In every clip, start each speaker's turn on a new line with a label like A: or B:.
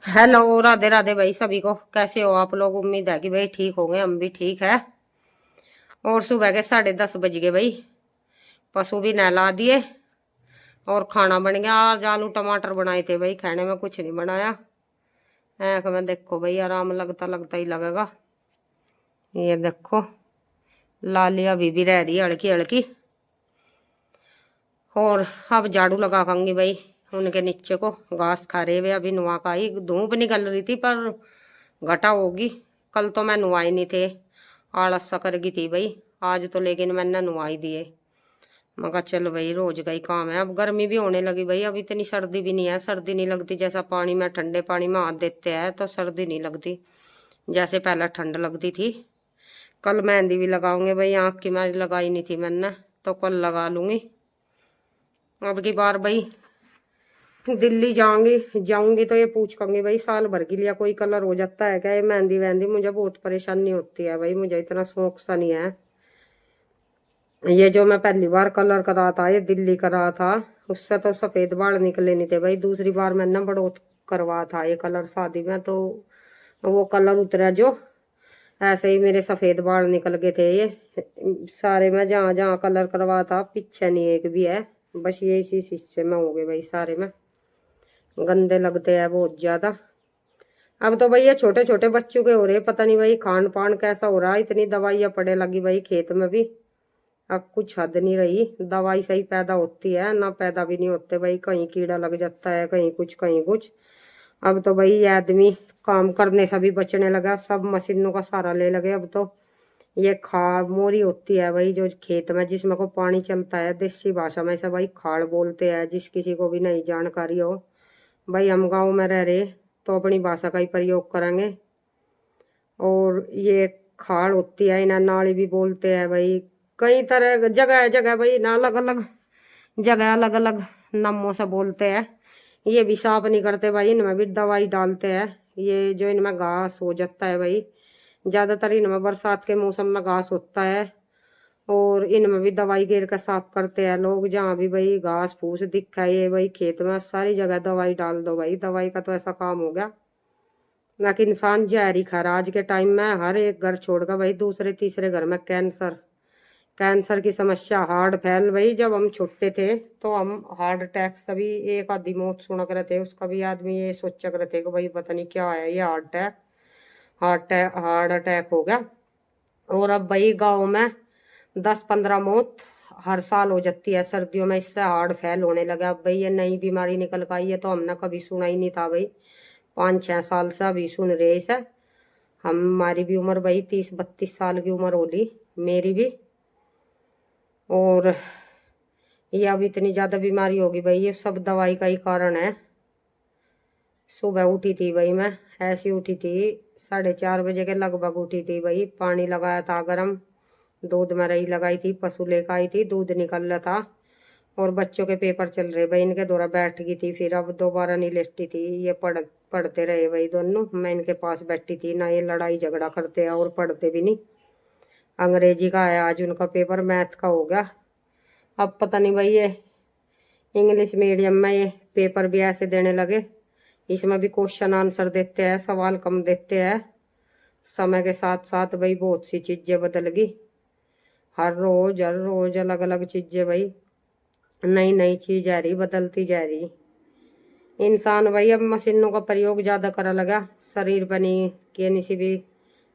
A: Hello, Radhe Radhe भाई सभी को। कैसे हो आप लोग? उम्मीद है कि भाई ठीक होंगे, हम भी ठीक है। और सुबह के 10:30 बज गए भाई। पशु भी नहला दिए और खाना बन गया। आज आलू टमाटर बनाए थे भाई, खाने में कुछ नहीं बनाया। ऐख में देखो भाई, आराम लगता लगता ही लगेगा। ये देखो, लाली अभी भी रह रही है हल्की हल्की। और अब झाड़ू लगा दूंगी भाई उनके नीचे को। घास खा रहे हुए अभी नुआ का ही, धूप निकल रही थी पर घटा होगी। कल तो मैं नुआई नहीं थे, आलस सा कर गई थी भाई। आज तो लेकिन मैंने नुआई दिए। मैं कहा चल भाई, रोज का ही काम है। अब गर्मी भी होने लगी भाई, अब इतनी सर्दी भी नहीं है। सर्दी नहीं लगती, जैसा पानी में ठंडे पानी में हाथ देते हैं तो सर्दी नहीं लगती जैसे पहले ठंड लगती थी। कल मेहंदी भी लगाऊंगे भाई, आँख की मेहंदी लगाई नहीं थी मैंने, तो कल लगा लूंगी। अब की बार भाई दिल्ली जाऊंगी तो ये पूछ कहूंगी भाई, साल भर के लिए कोई कलर हो जाता है क्या? ये मेहंदी वहंदी मुझे बहुत परेशानी होती है भाई, मुझे इतना शौक सा नहीं है। ये जो मैं पहली बार कलर करा था, ये दिल्ली करा था, उससे तो सफेद बाल निकले नहीं थे भाई। दूसरी बार मैंने बड़ोत करवा था ये कलर शादी में, तो वो कलर उतरा जो, ऐसे ही मेरे सफेद बाल निकल गए थे ये सारे। में जहाँ जहाँ कलर करवा था पीछे नहीं एक भी है, बस ये इसी शीशे में हो गए भाई सारे में। गंदे लगते हैं बहुत ज्यादा। अब तो भाई ये छोटे छोटे बच्चों के हो रहे, पता नहीं भाई खान पान कैसा हो रहा है। इतनी दवाइयाँ पड़े लगी भाई खेत में भी, अब कुछ हद नहीं रही। दवाई सही पैदा होती है ना, पैदा भी नहीं होते भाई। कहीं कीड़ा लग जाता है, कहीं कुछ कहीं कुछ। अब तो भाई ये आदमी काम करने से भी बचने लगा, सब मशीनों का सहारा ले लगे अब तो। ये खाड़ मोरी होती है भाई जो खेत में, जिसमें को पानी चलता है, देसी भाषा में इसे भाई खाड़ बोलते हैं। जिस किसी को भी नहीं जानकारी हो भाई, हम गाँव में रह रहे तो अपनी भाषा का ही प्रयोग करेंगे। और ये खाड़ होती है, इन्हें नाली भी बोलते हैं भाई। कई तरह जगह जगह भाई ना, अलग अलग जगह अलग अलग नामों से बोलते हैं। ये भी साफ नहीं करते भाई, इनमें भी दवाई डालते हैं। ये जो इनमें घास हो जाता है भाई, ज्यादातर इनमें बरसात के मौसम में घास होता है, और इनमें भी दवाई गिर कर साफ करते हैं लोग। जहाँ भी भाई घास फूस दिखा है ये भाई खेत में, सारी जगह दवाई डाल दो भाई। दवाई का तो ऐसा काम हो गया ना कि इंसान जहर ही खा रहा। आज के टाइम में हर एक घर छोड़कर भाई दूसरे तीसरे घर में कैंसर, कैंसर की समस्या। हार्ट फैल भाई, जब हम छोटे थे तो हम हार्ट अटैक सभी एक आधी मौत सुना करे थे, उसका भी आदमी ये सोचा करे थे कि भाई पता नहीं क्या है ये हार्ट अटैक, हार्ट अटैक हो गया। और अब भाई गाँव में 10-15 मौत हर साल हो जाती है सर्दियों में, इससे हार्ट फेल होने लगा। अब भाई ये नई बीमारी निकल कर आई है, तो हमने कभी सुना ही नहीं था भाई। 5-6 साल से अभी सुन रहे इसे। हमारी भी उम्र भाई 30-32 साल की उम्र होली मेरी भी। और ये अब इतनी ज्यादा बीमारी होगी भाई, ये सब दवाई का ही कारण है। सुबह उठी थी भाई मैं, ऐसी उठी थी 4:30 बजे के लगभग उठी थी भाई। पानी लगाया था गर्म, दूध में रही लगाई थी, पशु लेकर आई थी, दूध निकल रहा था। और बच्चों के पेपर चल रहे भाई, इनके द्वारा बैठ गई थी। फिर अब दोबारा नहीं लेटती थी, ये पढ़ते रहे भाई दोनों। मैं इनके पास बैठी थी ना, ये लड़ाई झगड़ा करते हैं और पढ़ते भी नहीं। अंग्रेजी का है आज उनका पेपर, मैथ का हो गया। अब पता नहीं भाई ये इंग्लिश मीडियम में ये पेपर भी ऐसे देने लगे, इसमें भी क्वेश्चन आंसर देते हैं, सवाल कम देते हैं। समय के साथ साथ भाई बहुत सी चीजें बदल गई। हर रोज अलग अलग चीजें भाई, नई नई चीज आ रही, बदलती जा रही। इंसान भाई अब मशीनों का प्रयोग ज्यादा करा लगा, शरीर पर नहीं कि किसी भी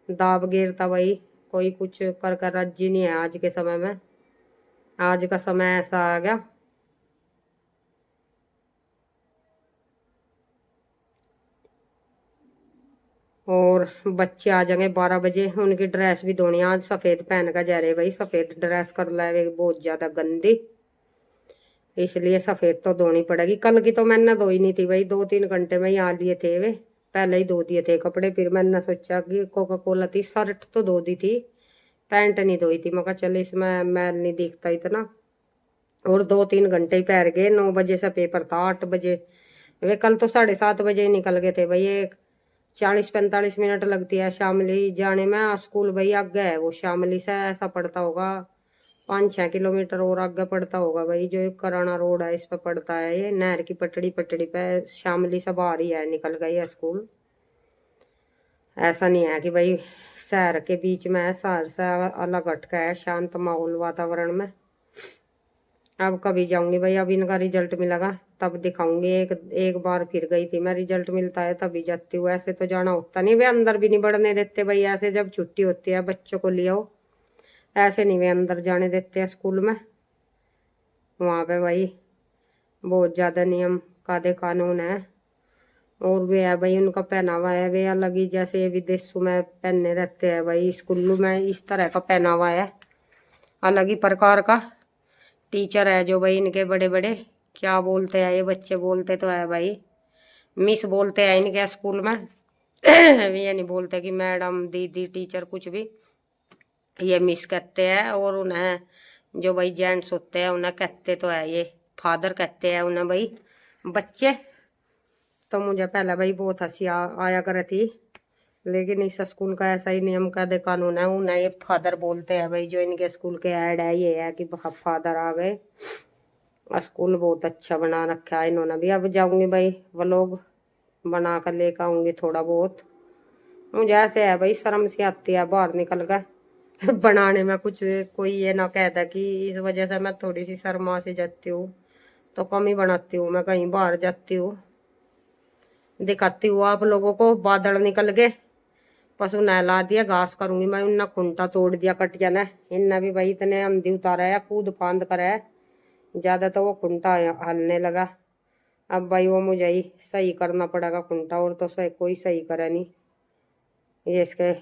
A: दाब गिरता भाई। कोई कुछ कर कर राजी नहीं है आज के समय में। आज का समय ऐसा आ गया। और बच्चे आ जाएंगे 12 बजे, उनकी ड्रेस भी धोनी। आज सफेद पहन कर जा रहे भाई, सफेद ड्रेस कर लाए बहुत ज्यादा गंदी, इसलिए सफेद तो धोनी पड़ेगी। कल की तो मैंने धोई नहीं थी भाई, 2-3 घंटे में ही आ लिए थे वे, पहले ही धो दिए थे कपड़े। फिर मैंने सोचा कि कोका कोला थी, शर्ट तो धो दी थी, पैंट नहीं धोई थी। मैं कहा चल इसमें मैल नहीं दिखता इतना। और 2-3 घंटे ही पैर गए, 9 बजे से पेपर था 8 बजे। वे कल तो 7:30 बजे ही निकल गए थे भाई। एक 40-45 मिनट लगती है शामली जाने में। स्कूल भाई आगे है वो, शामली से ऐसा पड़ता होगा 5-6 किलोमीटर और आगे पड़ता होगा भाई। जो एक कराना रोड है इस पे पड़ता है, ये नहर की पटड़ी पटड़ी पे शामली से बाहर ही है, निकल गई है स्कूल। ऐसा नहीं है कि भाई शहर के बीच में है, शहर से अलग हटका है, शांत माहौल वातावरण में। अब कभी जाऊंगी भाई, अब इनका रिजल्ट मिलेगा तब दिखाऊंगी। एक बार फिर गई थी मैं, रिजल्ट मिलता है तभी जाती हूँ, ऐसे तो जाना होता नहीं। वे अंदर भी नहीं बढ़ने देते भाई, ऐसे जब छुट्टी होती है बच्चों को ले आओ, ऐसे नहीं वे अंदर जाने देते हैं स्कूल में। वहां पे भाई बहुत ज्यादा नियम कायदे कानून है। और भी है भाई, उनका पहनावा है वे अलग ही, जैसे विदेशों में पहनने रहते हैं भाई, स्कूलों में इस तरह का पहनावा है अलग ही प्रकार का। टीचर है जो भाई इनके बड़े बड़े, क्या बोलते हैं ये बच्चे, बोलते तो है भाई मिस बोलते हैं इनके स्कूल में। ये नहीं बोलते कि मैडम दीदी टीचर कुछ भी, ये मिस कहते हैं। और उन्हें जो भाई जेंट्स होते हैं उन्हें कहते तो है ये फादर कहते हैं उन्हें भाई बच्चे। तो मुझे पहले भाई बहुत हंसी आया करे थी, लेकिन इस स्कूल का ऐसा ही नियम कायदे कानून है, उन्हें ये फादर बोलते हैं भाई। जो इनके स्कूल के ऐड है ये है कि फादर आ गए। स्कूल बहुत अच्छा बना रखा है इन्होंने भी। अब जाऊंगी भाई व्लॉग बना कर लेकर आऊंगी थोड़ा बहुत। मुझे ऐसे है भाई शर्म सी आती है बाहर निकल कर बनाने में कुछ, कोई ये ना कहता कि इस वजह से मैं थोड़ी सी शर्मा से जाती हूँ, तो कम ही बनाती हूँ मैं कहीं बाहर जाती हूँ। दिखाती हूँ आप लोगों को, बादल निकल गए, पशु नहला दिया, घास करूंगी मैं। उनने खुंटा तोड़ दिया कटिया ने, इनने भी भाई इतने अंधी उतारा है, कूद फांद कर है ज्यादा, तो वो खुंटा हलने लगा। अब भाई वो मुझे ही सही करना पड़ेगा खुंटा, और तो सही कोई सही करे नहीं। ये इसके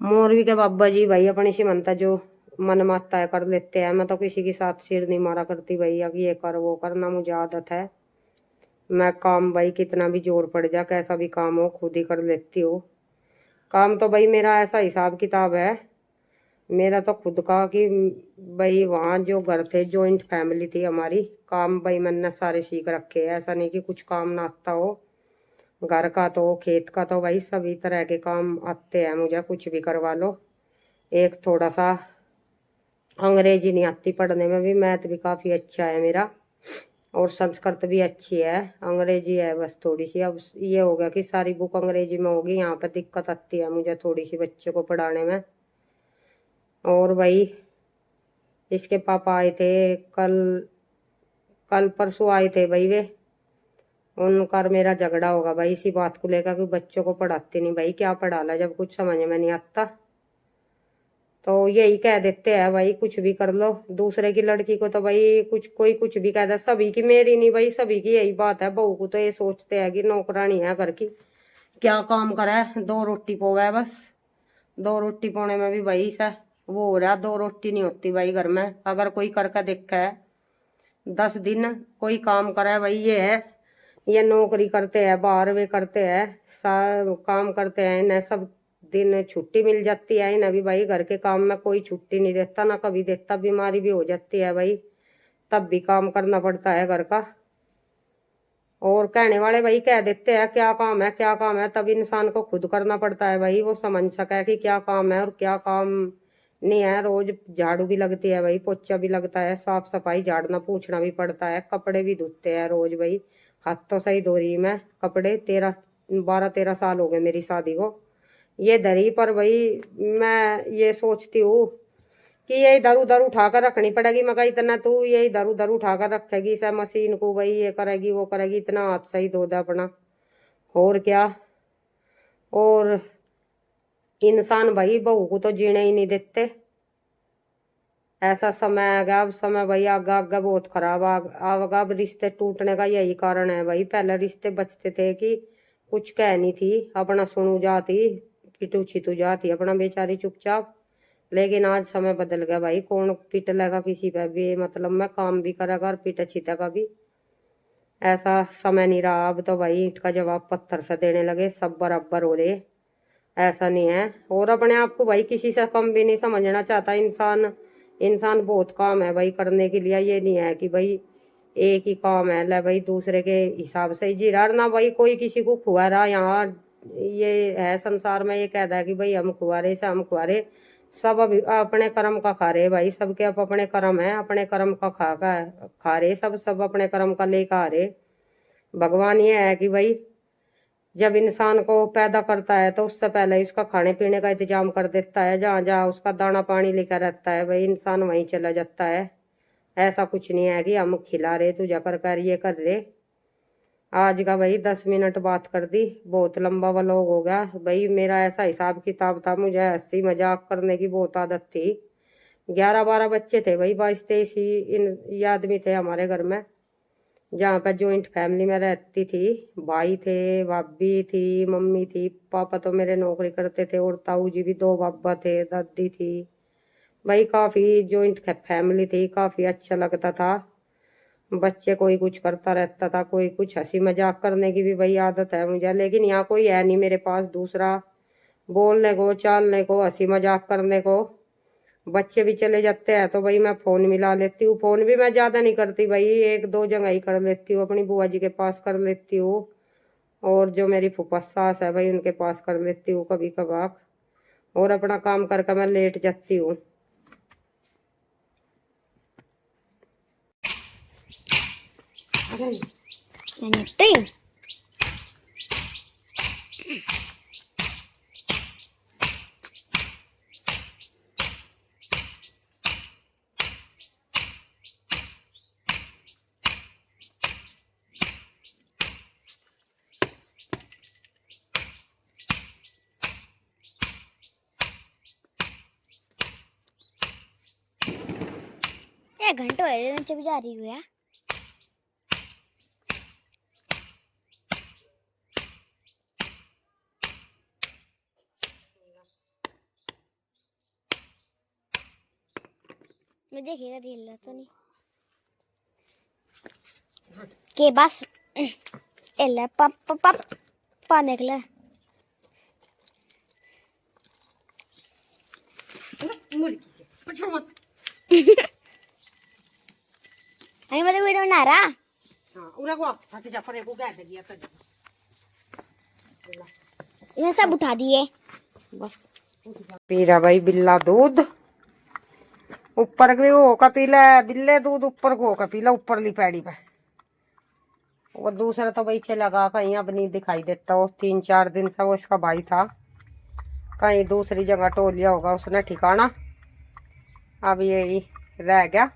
A: मोरवी के बाबा जी भाई अपनी सीमंता जो मन माता है कर लेते हैं। मैं तो किसी के साथ सिर नहीं मारा करती भाई, अब ये कर वो करना मुझे आदत है। मैं काम भाई कितना भी जोर पड़ जा, कैसा भी काम हो खुद ही कर लेती हूँ। काम तो भाई मेरा ऐसा हिसाब किताब है मेरा तो खुद का कि भाई वहाँ जो घर थे, जॉइंट फैमिली थी हमारी, काम भाई मैंने सारे सीख रखे हैं। ऐसा नहीं कि कुछ काम ना आता हो, घर का तो खेत का तो भाई सभी तरह के काम आते हैं मुझे, कुछ भी करवा लो। एक थोड़ा सा अंग्रेजी नहीं आती पढ़ने में भी, मैथ भी काफ़ी अच्छा है मेरा, और संस्कृत भी अच्छी है। अंग्रेजी है बस थोड़ी सी, अब ये हो गया कि सारी बुक अंग्रेजी में होगी, यहाँ पर दिक्कत आती है मुझे थोड़ी सी बच्चों को पढ़ाने में। और भाई इसके पापा आए थे कल, कल परसों आए थे भाई वे, उनका मेरा झगड़ा होगा भाई इसी बात को लेकर कि बच्चों को पढ़ाते नहीं भाई, क्या पढ़ा ला जब कुछ समझ में नहीं आता। तो यही कह देते हैं भाई कुछ भी कर लो, दूसरे की लड़की को तो भाई कुछ कोई कुछ भी कहता है, सभी की, मेरी नहीं भाई सभी की यही बात है। बहू को तो ये सोचते हैं कि नौकरानी है घर की, क्या काम करे, 2 रोटी पोवे बस। 2 रोटी पोने में भी भाई सा वो हो रहा, 2 रोटी नहीं होती भाई घर में। अगर कोई करके देखा है 10 दिन कोई काम करे भाई, ये है ये नौकरी करते हैं बाहर, वे करते हैं काम करते हैं, इन्हें सब दिन छुट्टी मिल जाती है, इन्हें भी भाई घर के काम में कोई छुट्टी नहीं देता ना कभी देता। बीमारी भी हो जाती है भाई तब भी काम करना पड़ता है घर का। और कहने वाले भाई कह देते हैं क्या काम है क्या काम है, तब इंसान को खुद करना पड़ता है भाई, वो समझ सके कि क्या काम है और क्या काम नहीं है। रोज झाड़ू भी लगती है भाई, पोछा भी लगता है, साफ सफाई झाड़ना पूछना भी पड़ता है, कपड़े भी धुलते हैं रोज भाई। हाथ तो सही धो रही मैं कपड़े, 12-13 साल हो गए मेरी शादी को ये धरी पर भाई। मैं ये सोचती हूँ कि ये इधर उधर उठा कर रखनी पड़ेगी, मगर इतना तू ये इधर उधर उठा कर रखेगी सब मशीन को भाई, ये करेगी वो करेगी, इतना हाथ सही धो दे अपना, और क्या। और इंसान भाई बहू को तो जीने ही नहीं देते, ऐसा समय आएगा। अब समय भाई आगा आगा बहुत खराब आगा, अब रिश्ते टूटने का यही कारण है भाई। पहले रिश्ते बचते थे कि कुछ कह नहीं थी, अपना सुनू जाती पिटू छितू जाती अपना बेचारी चुपचाप। लेकिन आज समय बदल गया भाई, कौन पिट लेगा किसी पे भी, मतलब मैं काम भी करेगा और पिट छितेगा भी, ऐसा समय नहीं रहा। अब तो भाई ईंट का जवाब पत्थर से देने लगे, सब बराबर हो रहे, ऐसा नहीं है। और अपने आप को भाई किसी से कम भी नहीं समझना चाहता इंसान। इंसान बहुत काम है भाई करने के लिए, ये नहीं है कि भाई एक ही काम है ले भाई दूसरे के हिसाब से ही जी रहा ना भाई। कोई किसी को खुआ रहा यहाँ, ये है संसार में ये कहता है कि भाई हम खुआरे से हम खुआरे, सब अभी अपने कर्म का खा रहे भाई, सबके अपने कर्म है, अपने कर्म का खा रहे सब, सब अपने कर्म का ले खा रहे। भगवान ये है कि भाई जब इंसान को पैदा करता है तो उससे पहले उसका खाने पीने का इंतजाम कर देता है, जहाँ जहाँ उसका दाना पानी लेकर रहता है भाई इंसान वहीं चला जाता है। ऐसा कुछ नहीं है कि हम खिला रहे तुझा कर ये कर रहे। आज का भाई 10 मिनट बात कर दी, बहुत लंबा व्लॉग हो गया भाई। मेरा ऐसा हिसाब किताब था, मुझे हंसी मजाक करने की बहुत आदत थी। 11-12 बच्चे थे भाई, 22-23 ही ये आदमी थे हमारे घर में, जहाँ पर जॉइंट फैमिली में रहती थी। भाई थे, भाभी थी, मम्मी थी, पापा तो मेरे नौकरी करते थे, और ताऊ जी भी 2 बाबा थे, दादी थी भाई। काफी जॉइंट फैमिली थी, काफी अच्छा लगता था। बच्चे कोई कुछ करता रहता था, कोई कुछ, हंसी मजाक करने की भी भाई आदत है मुझे। लेकिन यहाँ कोई है नहीं मेरे पास दूसरा बोलने को, चालने को, हंसी मजाक करने को। बच्चे भी चले जाते हैं तो भाई मैं फोन मिला लेती हूँ। फोन भी मैं ज्यादा नहीं करती भाई, 1-2 जगह ही कर लेती हूँ, अपनी बुआ जी के पास कर लेती हूँ, और जो मेरी फूफा सास है भाई उनके पास कर लेती हूँ कभी कभार। और अपना काम करके मैं लेट जाती हूँ।
B: घंटों नीचे भी जा रही हूँ यार। मैं देखिएगा रील तो नहीं के बस एला पप पप पा निकला अरे मतलब वीडियो बना रहा।
A: हाँ उरा को हट जा, पर को कैसे दिया था
B: ये सब उठा दिए
A: बस। पीरा भाई बिल्ला दूध, ऊपर भी हो का पीला, बिल्ले दूध ऊपर को का पीला, ऊपरली पैड़ी पे। वो दूसरा तो भाई से लगा कहीं अब नहीं दिखाई देता, वो 3-4 दिन से वो इसका भाई था, कहीं दूसरी जगह टोल लिया होगा उसने ठिकाना। अब यही रह गया,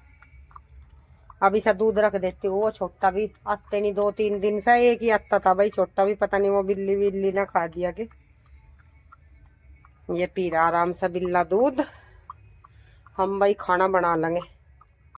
A: अब इसे दूध रख देती हूँ। वो छोटा भी आते नहीं, 2-3 दिन से एक ही आता था भाई, छोटा भी पता नहीं वो बिल्ली बिल्ली ना खा दिया कि। ये पी रहा आराम से बिल्ला दूध। हम भाई खाना बना लेंगे।